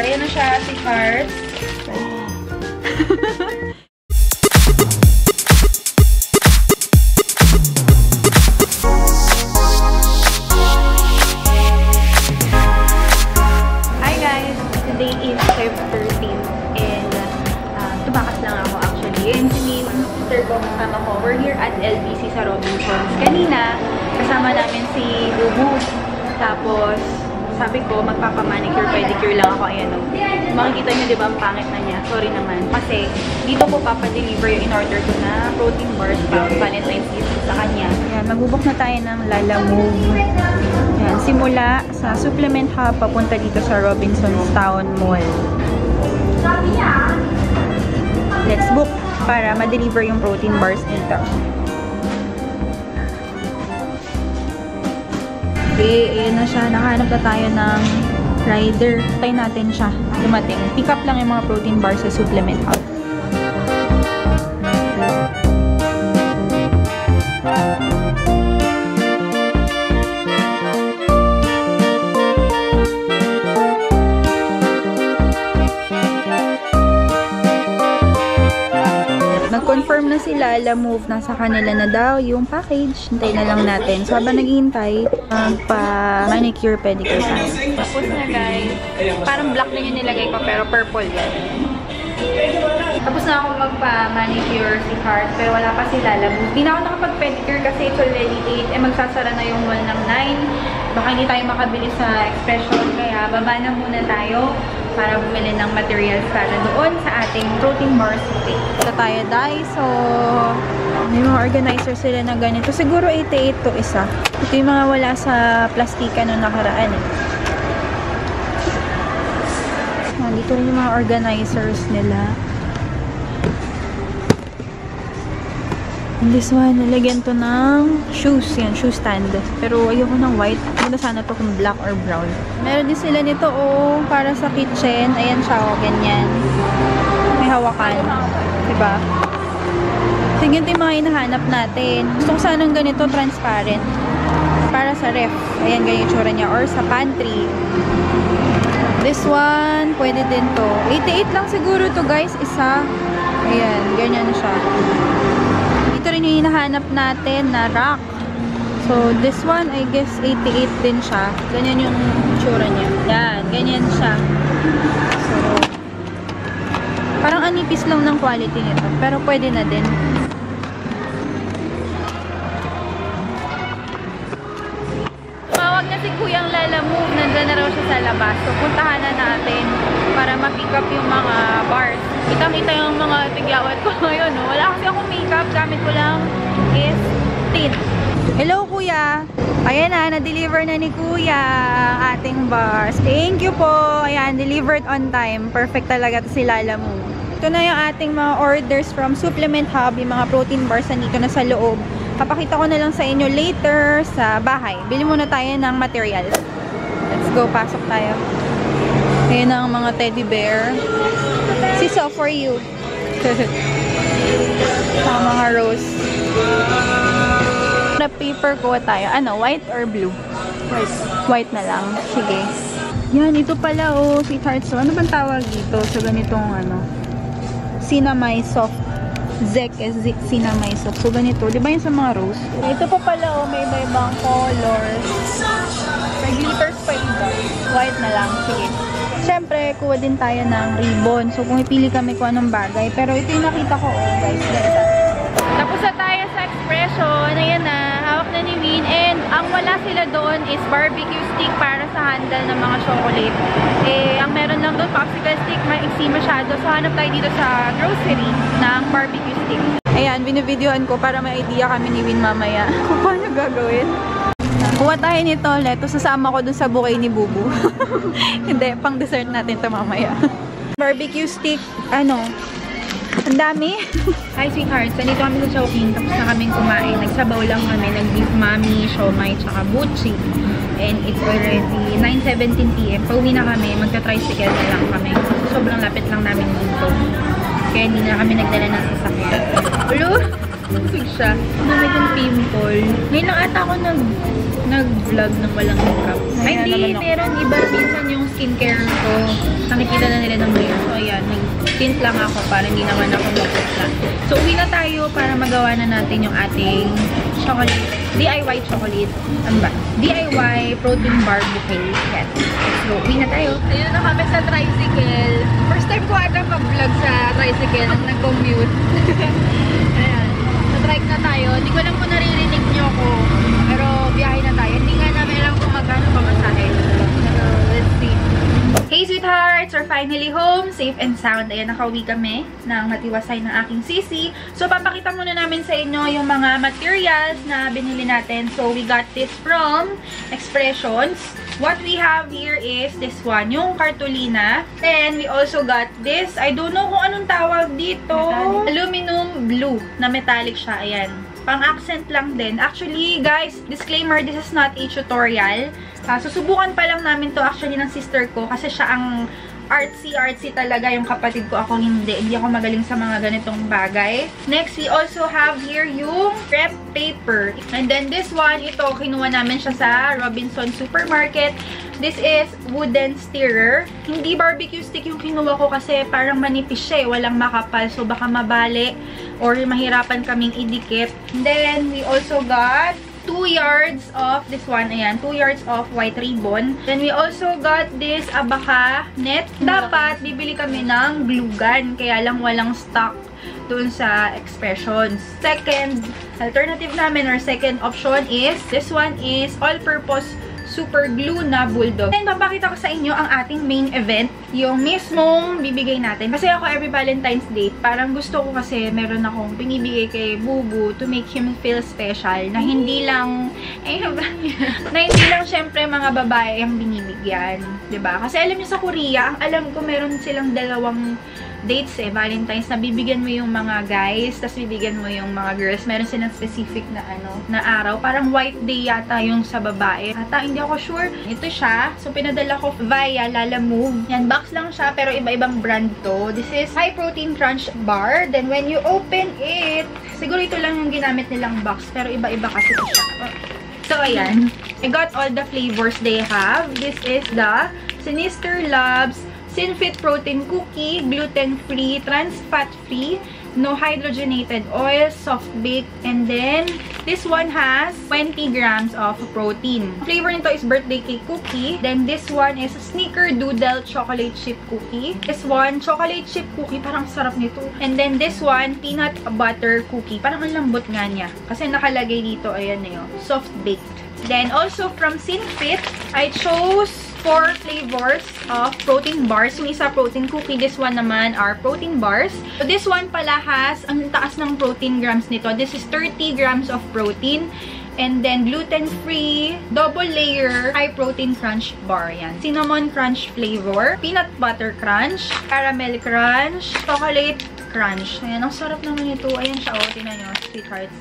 Ayan na siya, si Hearts. Hi guys! Today is Feb 13th and tumakas lang ako actually. Yun si sister ko, kasama ko. We're here at LBC sa Robinsons. Kanina, kasama namin si Bubu. Tapos, sabi ko, magpapamanicure, pedicure lang ako. Ayan o. Makikita nyo, di ba, ang pangit na niya. Sorry naman. Kasi, dito ko papadeliver yung in-order ko na protein bars pang Valentine's gift sa kanya. Ayan, magbubok na tayo ng Lalamove. Ayan, simula sa Supplement Hub, papunta dito sa Robinsons Town Mall. Let's book para ma-deliver yung protein bars dito. Okay, ayan na siya. Nakahanap na tayo ng rider. Tayo natin siya. Dumating. Pick up lang yung mga protein bars sa Supplement Hub. Nag-confirm na sila, Lalamove, nasa kanila na daw yung package. Hintay na lang natin. So, habang naghihintay, magpa-manicure, pedicure tayo. Tapos na guys. Parang black na yung nilagay ko, pero purple yan. Tapos na ako magpa-manicure si Heart, pero wala pa si Lalamove. Hindi na ako nakapag-pedicure kasi it's already 8. Magsasara na yung mall ng 9. Baka hindi tayo makabili sa expression, kaya baba na muna tayo para bumili ng materials para doon sa ating protein bars. Ito tayo, Daiso. May mga organizer sila na ganito. Siguro 88 to isa. Ito yung mga wala sa plastika nung nakaraan eh. Dito rin yung mga organizers nila. And this one, nalagyan to ng shoes. Yan, shoe stand. Pero ayoko ng white. Ganda sana to kung black or brown. Meron din sila nito, oh, para sa kitchen. Ayan siya, oh, ganyan. May hawakan. Diba? So, ganito yung mga hinahanap natin. Gusto ko sanang ganito, transparent. Para sa ref. Ayan, ganyan yung tsura niya. Or sa pantry. This one, pwede din to. 88 lang siguro to, guys. Isa. Ayan, ganyan siya. Ito rin yung hinahanap natin na rack. So, this one, I guess, 88 din siya. Ganyan yung tsura niya. Yan, ganyan siya. So, parang anipis lang ng quality nito. Pero pwede na din. Tumawag na si Kuyang Lalamove. Nandun na raw siya sa labas. So, puntahan na natin para ma-pick up yung mga bars. Kitang-kita yung mga tigyawat ko ngayon. No? Wala kasi akong makeup. Gamit ko lang is tint. Hello, Kuya! Ayan na, na-deliver na ni Kuya ang ating bars. Thank you po! Ayan, delivered on time. Perfect talaga si Lalamove. Ito na yung ating mga orders from Supplement Hub. Yung mga protein bars na dito na sa loob. Papakita ko na lang sa inyo later sa bahay. Bili muna tayo ng materials. Let's go, pasok tayo. Ayan ang mga teddy bear. Siso for you. Ang mga rose. Na paper ko tayo. Ano, white or blue? White. White na lang. Sige. Yan, ito pala, oh, sweetheart. So, ano bang tawag dito? So, ganitong, ano, Cinnamay Soft. Zek is Cinnamay Soft. So, ganito. Di ba yun sa mga rose? Ito pa pala, oh, may iba-ibang colors. May glitters pa iba. White na lang. Sige. Siyempre, kuha din tayo ng ribbon. So, kung ipili kami kung anong bagay. Pero ito yung nakita ko, oh, guys. Ganda. Tapos na tayo sa expression. Ayan na. Hawak na ni Win. And, ang wala sila doon is barbecue stick para sa handle ng mga chocolate. Eh, ang meron lang doon, popsicle stick. Maiksi masyado. So, hanap tayo dito sa grocery ng barbecue stick. Ayan, binivideoan ko para may idea kami ni Win mamaya kung paano gagawin. Kuha tayo nito, leto. Sasama ko dun sa bouquet ni Bubu. Hindi, pang dessert natin ito mamaya. Barbecue stick, ano, ang dami. Hi, sweethearts. Nandito kami sa Chowking. Tapos na kaming kumain. Nagsabaw lang kami. Nag-beef mami, siomai, tsaka butchi. And it's already 9:17 PM. Pauwi na kami. Magta-tricycle na lang kami. Sobrang lapit lang namin dito. Kaya hindi na kami nagdala ng sasakyan. Ulo! Kusig siya. Dami kong pimple. Ngayon lang ata ako nag-vlog ng walang makeup. Ay, di. Meron iba minsan yung skincare ko. Nakikita na nila ng ngayon. So, ayan. Nag-tint lang ako para hindi naman ako magpapla. So, uwi na tayo para magawa na natin yung ating chocolate. DIY chocolate. Ano ba? DIY protein bar bouquet. Yes. So, uwi na tayo. Ayun na kami sa tricycle. First time ko ata mag-vlog sa tricycle nang nag-commute. Ayan. Na-trike na tayo. Hindi ko lang kung naririnig niyo ako. Pero biyahe na tayo. Hindi nga namin alam kung magkano pamasahe. Pero let's see. Hey sweethearts! We're finally home, safe and sound. Ayan, nakauwi kami ng matiwasay ng aking sisi. So, papakita muna namin sa inyo yung mga materials na binili natin. So, we got this from Expressions. What we have here is this one, yung cartolina. Then, we also got this. I don't know kung anong tawag dito. Metallic. Aluminum blue na metallic siya. Ayan. Pang-accent lang din. Actually, guys, disclaimer, this is not a tutorial. Susubukan pa lang namin to actually ng sister ko kasi siya ang artsy talaga, yung kapatid ko. Ako hindi. Hindi ako magaling sa mga ganitong bagay. Next, we also have here yung crepe paper. And then this one, ito, kinuha namin siya sa Robinson Supermarket. This is wooden stirrer. Hindi barbecue stick yung kinuha ko kasi parang manipis siya eh. Walang makapal. So, baka mabali or mahirapan kaming idikit. And then, we also got 2 yards of this one. Ayan, 2 yards of white ribbon. Then, we also got this abaka net. Dapat, bibili kami ng glue gun. Kaya lang walang stock dun sa Expressions. Second alternative namin or second option is, this one is all-purpose super glue na bulldog. And papakita ko sa inyo ang ating main event, yung mismong bibigay natin. Kasi ako every Valentine's Day, parang gusto ko kasi meron akong binibigay kay Bubu to make him feel special, na hindi lang, na hindi lang syempre mga babae ang binibigyan. 'Di ba? Kasi alam niyo sa Korea, ang alam ko meron silang dalawang dates eh, Valentine's, na bibigyan mo yung mga guys, tapos bibigyan mo yung mga girls. Meron silang specific na na araw. Parang white day yata yung sa babae. Ata, hindi ako sure. Ito siya. So, pinadala ko via Lalamove. Yan, box lang siya, pero iba-ibang brand to. This is High Protein Crunch Bar. Then, when you open it, siguro ito lang yung ginamit nilang box, pero iba-iba kasi ito siya. So, ayan. I got all the flavors they have. This is the Sinister Labs Synfit Protein Cookie, gluten-free, trans-fat-free, no hydrogenated oil, soft-baked, and then this one has 20 grams of protein. Flavor nito is birthday cake cookie. Then this one is snickerdoodle chocolate chip cookie. This one, chocolate chip cookie. Parang sarap nito. And then this one, peanut butter cookie. Parang ang lambot nga niya. Kasi nakalagay dito, ayan na yun, soft-baked. Then also from Synfit, I chose 4 flavors of protein bars. Yung isa protein cookie, this one naman are protein bars. So this one pala has, ang taas ng protein grams nito. This is 30 grams of protein. And then gluten-free, double layer, high protein crunch bar. Yan. Cinnamon crunch flavor, peanut butter crunch, caramel crunch, chocolate crunch. Ayan, ang sarap naman ito. Ayan siya, oh, tingnan nyo, sweethearts.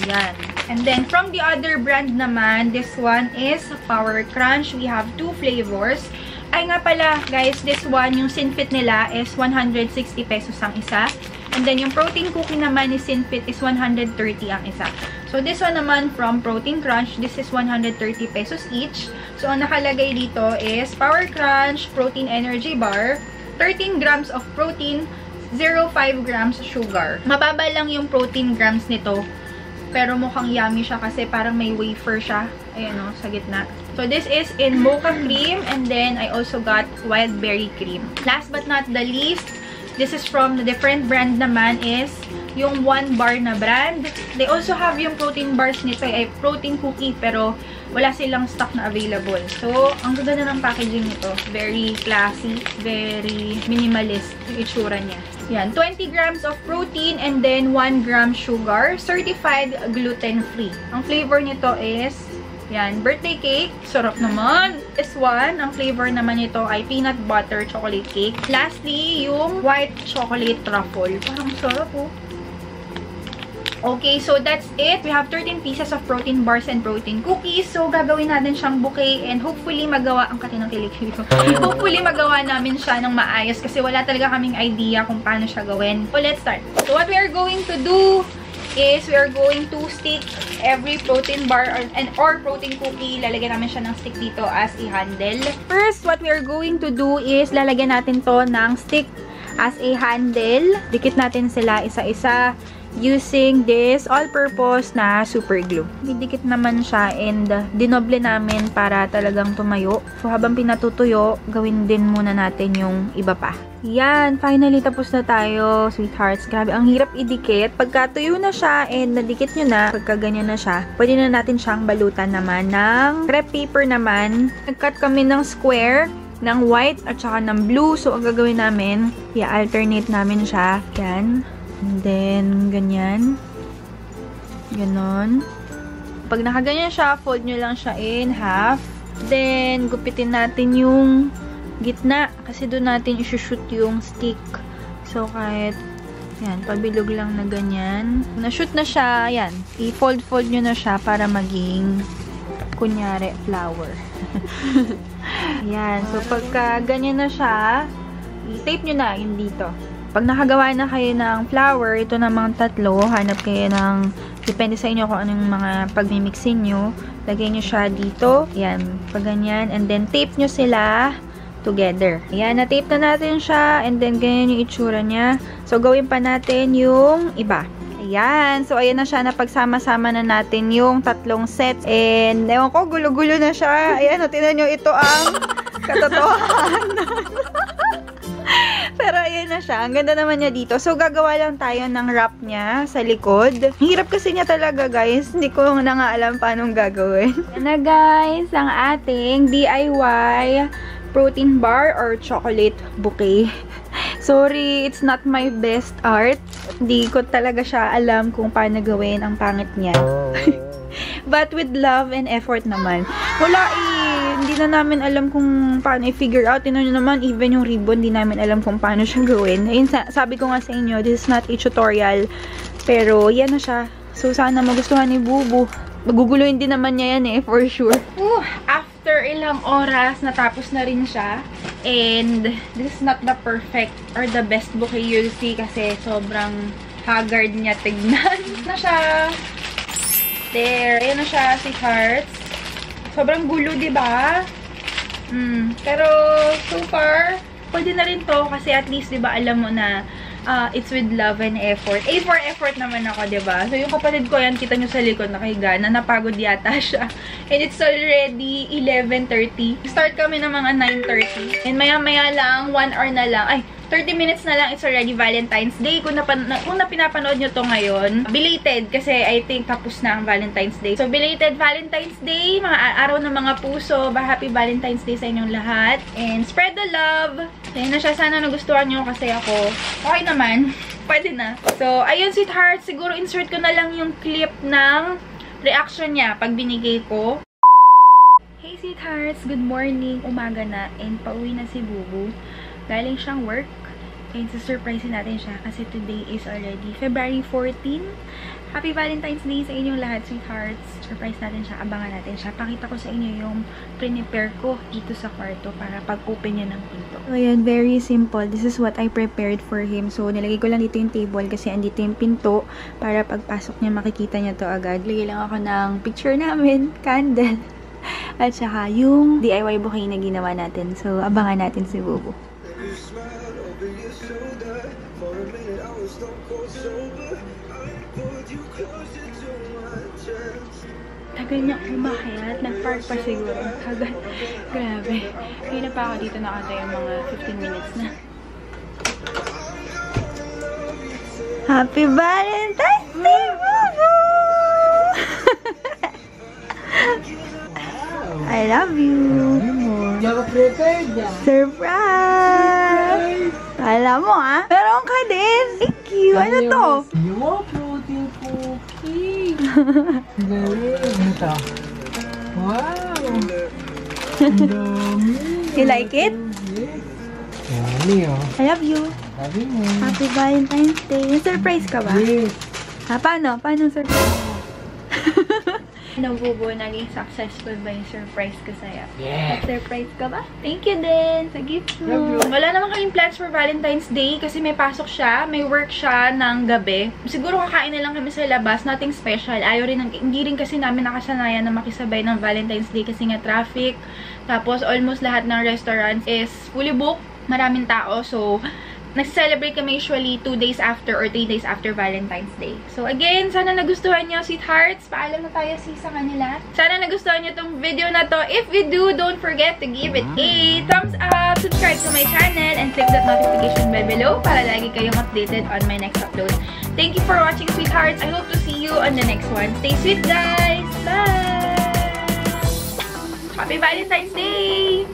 Yan. And then, from the other brand naman, this one is Power Crunch. We have 2 flavors. Ay nga pala, guys, this one, yung Synfit nila is 160 pesos ang isa. And then, yung protein cookie naman ni Synfit is 130 ang isa. So, this one naman from Protein Crunch, this is 130 pesos each. So, ang nakalagay dito is Power Crunch Protein Energy Bar, 13 grams of protein, 0.5 grams sugar. Mababa lang yung protein grams nito. Pero mukhang yummy siya kasi parang may wafer siya. Ayan o, sa gitna. So, this is in mocha cream. And then, I also got wild berry cream. Last but not the least, this is from the different brand naman is yung One Bar na brand. They also have yung protein bars nito ay protein cookie. Pero, wala silang stock na available. So, ang ganda ng packaging nito. Very classy. Very minimalist yung itsura niya. Yan, 20 grams of protein and then 1 gram sugar. Certified gluten-free. Ang flavor nito is, yan, birthday cake. Sarap naman. This one, ang flavor naman nito ay peanut butter chocolate cake. Lastly, yung white chocolate truffle. Parang sarap oh. Okay, so that's it. We have 13 pieces of protein bars and protein cookies. So, gagawin natin siyang bouquet and hopefully magawa, ang katinang kilig ko. Hopefully magawa namin siya ng maayos kasi wala talaga kaming idea kung paano siya gawin. So, let's start. So, what we are going to do is we are going to stick every protein bar or protein cookie. Lalagyan namin siya ng stick dito as a handle. First, what we are going to do is lalagyan natin to ng stick as a handle. Dikit natin sila isa-isa using this all-purpose na super glue. Didikit naman siya and dinoble namin para talagang tumayo. So, habang pinatutuyo, gawin din muna natin yung iba pa. Yan, finally tapos na tayo, sweethearts. Grabe, ang hirap idikit. Pagka tuyo na siya and nadikit nyo na, pagka ganyan na siya, pwede na natin siyang balutan naman ng crepe paper naman. Nag-cut kami ng square ng white at saka ng blue. So, ang gagawin namin, i-alternate namin siya. Yan. And then, ganyan. Ganon. Pag nakaganyan siya, fold nyo lang siya in half. Then, gupitin natin yung gitna. Kasi doon natin isushoot yung stick. So, kahit, yan, pabilog lang na ganyan. Na-shoot na siya, yan. I-fold-fold nyo na siya para maging, kunyari, flower. Yan. So, pagka ganyan na siya, i-tape nyo na yung dito. Pag nakagawa na kayo ng flower, ito namang tatlo, hanap kayo ng, depende sa inyo kung anong mga pagmimixin nyo. Lagay nyo siya dito. Yan, pag ganyan. And then, tape nyo sila together. Yan, na-tape na natin siya. And then, ganyan yung itsura niya. So, gawin pa natin yung iba. Ayan. So, ayan na siya. Napagsama-sama na natin yung tatlong sets. And, ewan ko, gulo-gulo na siya. Ayan, o, tinan nyo, ito ang katotohanan. Pero ayan na siya. Ang ganda naman niya dito. So, gagawa lang tayo ng wrap niya sa likod. Hirap kasi niya talaga, guys. Hindi ko na nga alam paano gagawin. Yan na, guys, ang ating DIY protein bar or chocolate bouquet. Sorry, it's not my best art. Hindi ko talaga siya alam kung paano gawin. Ang pangit niya. But with love and effort naman. Wala hindi na namin alam kung paano i-figure out. Tingnan nyo naman, even yung ribbon, hindi namin alam kung paano siya gawin. Ayun, sabi ko nga sa inyo, this is not a tutorial. Pero, yan na siya. So, sana magustuhan ni Bubu. Maguguluhin din naman niya yan for sure. After ilang oras, natapos na rin siya. And, this is not the perfect or the best bouquet you'll see kasi sobrang haggard niya tignan. Na siya. There. Ayan na siya, sweethearts. Sobrang gulo, diba? Pero, so far, pwede na rin to kasi at least, diba, alam mo na it's with love and effort. A for effort naman ako, diba? So, yung kapatid ko, yan, kita nyo sa likod, nakahiga, na napagod yata siya. And it's already 11:30. Start kami ng mga 9:30. And maya-maya lang, 1 hour na lang. Ay, 30 minutes na lang, it's already Valentine's Day. Kung pinapanood nyo to ngayon, belated kasi I think tapos na ang Valentine's Day. So, belated Valentine's Day, mga araw ng mga puso. Happy Valentine's Day sa inyong lahat. And spread the love. Ayun na siya. Sana nagustuhan nyo kasi ako. Okay naman. Pwede na. So, ayun, sweetheart. Siguro insert ko na lang yung clip ng reaction niya pag binigay ko. Hey, sweethearts. Good morning. Umaga na. And pauwi na si Bubu. Galing siyang work. And surprise natin siya kasi today is already February 14. Happy Valentine's Day sa inyong lahat, sweethearts. Surprise natin siya. Abangan natin siya. Pakita ko sa inyo yung prepare ko dito sa kwarto para pag-open niya ng pinto. So, ayan, very simple. This is what I prepared for him. So, nilagay ko lang dito yung table kasi andito yung pinto para pagpasok niya makikita niya to agad. Lagay lang ako ng picture namin, candle, at saka yung DIY bouquet na ginawa natin. So, abangan natin si Bubu. Tagal niya umakyat. Nag-park pa siguro. Tagal. Grabe. Kaya na pa ako dito nakatay yung mga 15 minutes na. Happy Valentine's Day, Bubu! I love you. Surprise! Alam mo meron ka din. Thank you. Ano to? Yung protein cookie. Ito. Wow. Ang dami. You like it? Yummy, oh. I love you. Sabi mo. Happy Valentine's Day. May surprise ka ba? Yes. Paano? Paano surprise? Nabubo, naging successful ba yung surprise ko sa'yo? Yeah. Surprise ka ba? Thank you din sa gift mo. Wala naman kaming plans for Valentine's Day kasi may pasok siya, may work siya ng gabi. Siguro kakain na lang kami sa labas, nothing special. Hindi rin kasi namin nakasanayan na makisabay ng Valentine's Day kasi nga traffic. Tapos almost lahat ng restaurants is fully booked, maraming tao. So, nag-celebrate kami usually 2 days after or 3 days after Valentine's Day. So again, sana nagustuhan nyo, sweethearts. Paalam na tayo sa kanila. Sana nagustuhan nyo tong video na to. If you do, don't forget to give it a thumbs up, subscribe to my channel, and click that notification bell below para lagi kayong updated on my next upload. Thank you for watching, sweethearts. I hope to see you on the next one. Stay sweet, guys! Bye! Happy Valentine's Day!